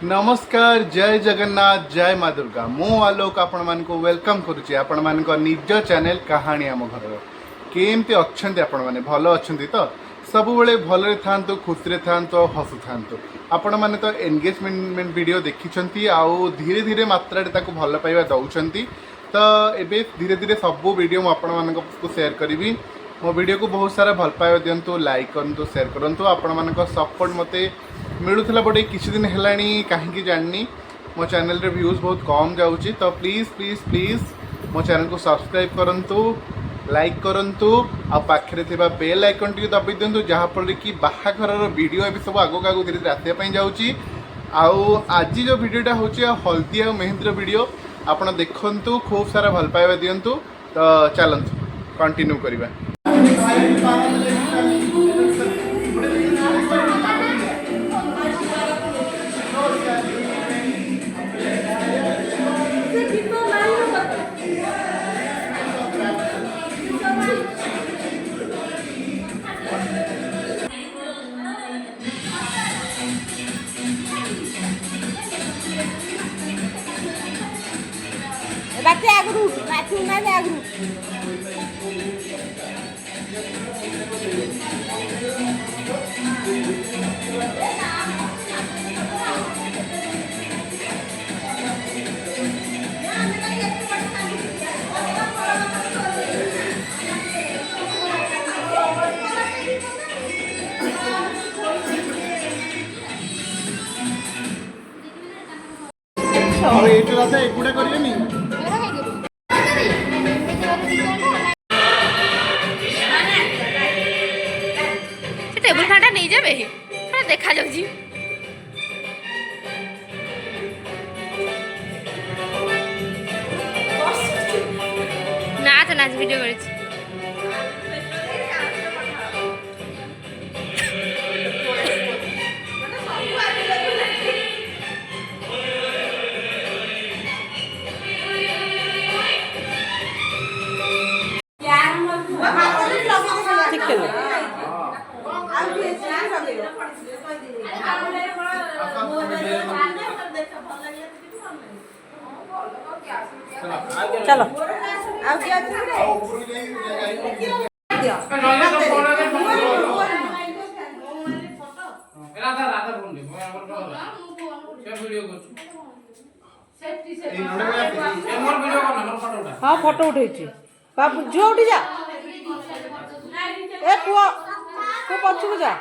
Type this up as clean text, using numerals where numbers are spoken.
नमस्कार जय जगन्नाथ जय माँ दुर्गा मु आलोक आपण मान को वेलकम करुच्ची आपण मान को निज चैनल कहानी आम घर केमती अच्छे आपण मैंने भल अच्छा तो सब बेले भल था खुशी था हसु था आपण मैंने तो एंगेजमेंट वीडियो देखी आउ धीरे धीरे मात्रा भल पाइबा दौरान तो ये धीरे धीरे सब वीडियो मुझे शेयर करी मो वीडियो को बहुत सारा भल पाइबा दिंतु लाइक करूँ शेयर करूँ आपण मान सपोर्ट मत मिलूला बट किसी दिन है कहीं जानी मो चैनल रे व्यूज बहुत कम जाऊँगी तो प्लीज़ प्लीज़ प्लीज़ मो चैनल को सब्सक्राइब करूँ लाइक करूँ आ पाखे बेल आइकन टी दबाई दिंतु जहाँफल कि बाहाघर वीडियो ये सब आगक आगे धीरे धीरे आसापी जाऊँगी आज जो वीडियोटा हूँ हल्दी आ मेहंदी वीडियो आप देखु खूब सारा भल पाइबा दिंतु तो चलतु कंटिन्यू करवा Bate agru, bate uma de agru. और ये तो रात एक गुड़ा करिए नहीं टेबुल खाटा नहीं जाबे देखा जाउजी नाच नाच वीडियो करिछि चलो हाँ फोटो उठे बाबू झील उठी जा ए पुआ को पछू जा